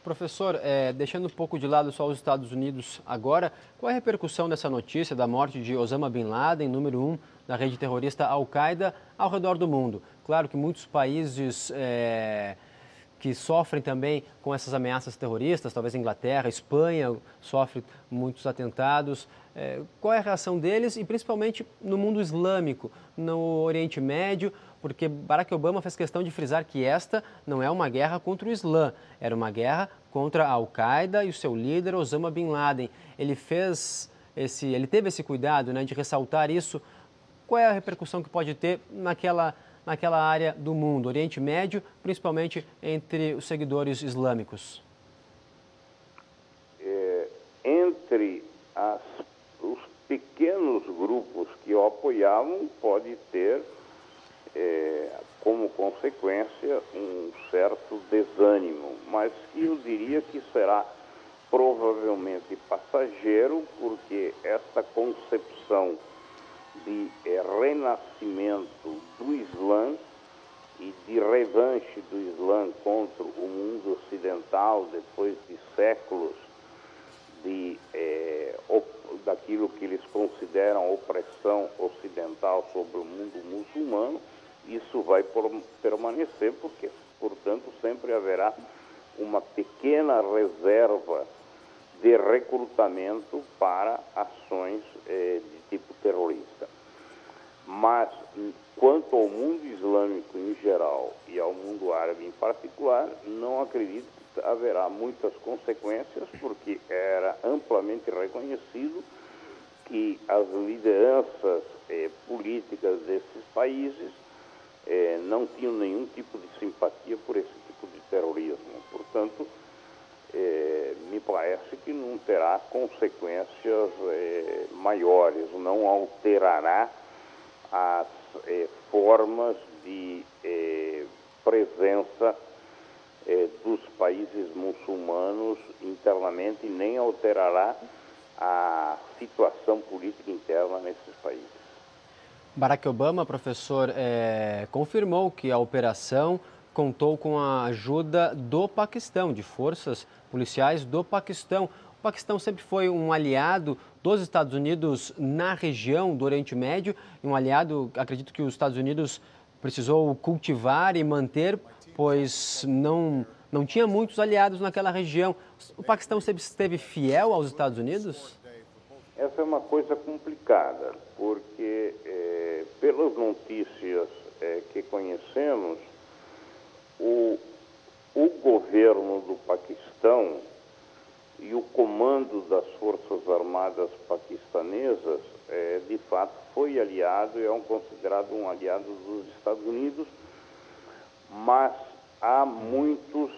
Professor, deixando um pouco de lado só os Estados Unidos agora, qual é a repercussão dessa notícia da morte de Osama Bin Laden, número 1 da rede terrorista Al-Qaeda, ao redor do mundo? Claro que muitos países que sofrem também com essas ameaças terroristas, talvez a Inglaterra, a Espanha sofre muitos atentados. Qual é a reação deles e principalmente no mundo islâmico, no Oriente Médio, porque Barack Obama fez questão de frisar que esta não é uma guerra contra o Islã, era uma guerra contra a Al-Qaeda e o seu líder Osama Bin Laden. Ele teve esse cuidado, né, de ressaltar isso. Qual é a repercussão que pode ter naquela área do mundo, Oriente Médio, principalmente entre os seguidores islâmicos? Entre os pequenos grupos que o apoiavam, pode ter como consequência um certo desânimo, mas que eu diria que será provavelmente passageiro, porque esta concepção de renascimento do Islã e de revanche do Islã contra o mundo ocidental depois de séculos daquilo que eles consideram opressão ocidental sobre o mundo muçulmano, isso vai permanecer porque, portanto, sempre haverá uma pequena reserva de recrutamento para ações de tipo terrorista. Mas, quanto ao mundo islâmico em geral e ao mundo árabe em particular, não acredito que haverá muitas consequências, porque era amplamente reconhecido que as lideranças políticas desses países não tinham nenhum tipo de simpatia por esse tipo de terrorismo. Portanto, me parece que não terá consequências maiores, não alterará as formas de presença dos países muçulmanos internamente, nem alterará a situação política interna nesses países. Barack Obama, professor, confirmou que a operação contou com a ajuda do Paquistão, de forças policiais do Paquistão. O Paquistão sempre foi um aliado dos Estados Unidos na região do Oriente Médio, um aliado, acredito que os Estados Unidos precisou cultivar e manter, pois não tinha muitos aliados naquela região. O Paquistão sempre esteve fiel aos Estados Unidos? Essa é uma coisa complicada, porque pelas notícias que conhecemos, o governo do Paquistão e o comando das Forças Armadas paquistanesas, de fato, foi aliado e é considerado um aliado dos Estados Unidos, mas há muitas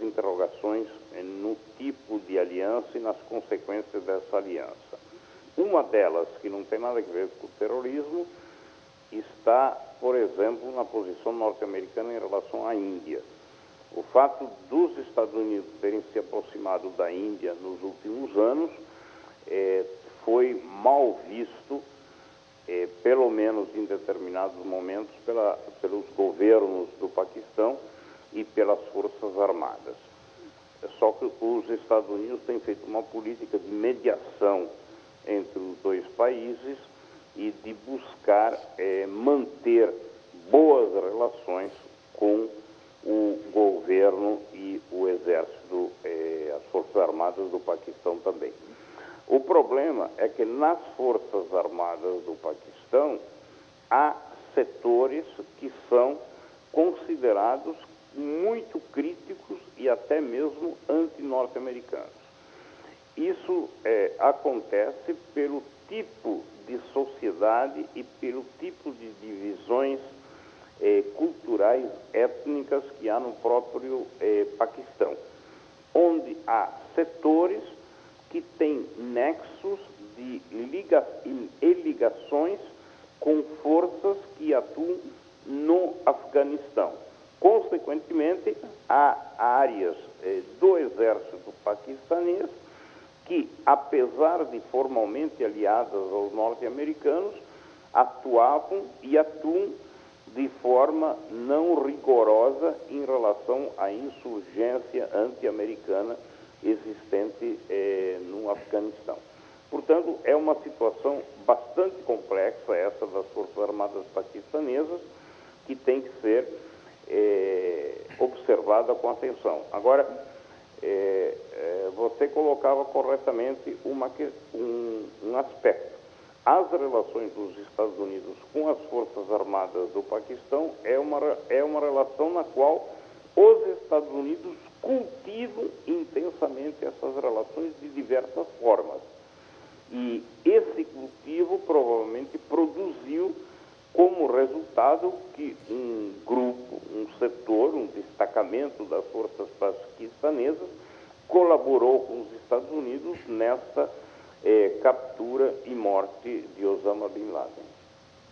interrogações no tipo de aliança e nas consequências dessa aliança. Uma delas, que não tem nada a ver com o terrorismo, está, por exemplo, na posição norte-americana em relação à Índia. O fato dos Estados Unidos terem se aproximado da Índia nos últimos anos foi mal visto, pelo menos em determinados momentos, pelos governos do Paquistão e pelas Forças Armadas. Só que os Estados Unidos têm feito uma política de mediação entre os dois países e de buscar manter boas relações com o governo e o exército, as Forças Armadas do Paquistão também. O problema é que nas Forças Armadas do Paquistão há setores que são considerados muito críticos e até mesmo anti-norte-americanos. Isso acontece pelo tipo de sociedade e pelo tipo de divisões culturais, étnicas que há no próprio Paquistão, onde há setores que têm nexos e ligações com forças que atuam no Afeganistão. Consequentemente, há áreas do exército paquistanês que, apesar de formalmente aliadas aos norte-americanos, atuavam e atuam de forma não rigorosa em relação à insurgência anti-americana existente no Afeganistão. Portanto, é uma situação bastante complexa essa das Forças Armadas paquistanesas, que tem que ser observada com atenção. Agora, você colocava corretamente um aspecto. As relações dos Estados Unidos com as Forças Armadas do Paquistão é uma relação na qual os Estados Unidos cultivam intensamente essas relações de diversas formas. E esse cultivo provavelmente produziu como resultado que um grupo, um setor, um destacamento das forças paquistanesas colaborou com os Estados Unidos nessa captura e morte de Osama Bin Laden.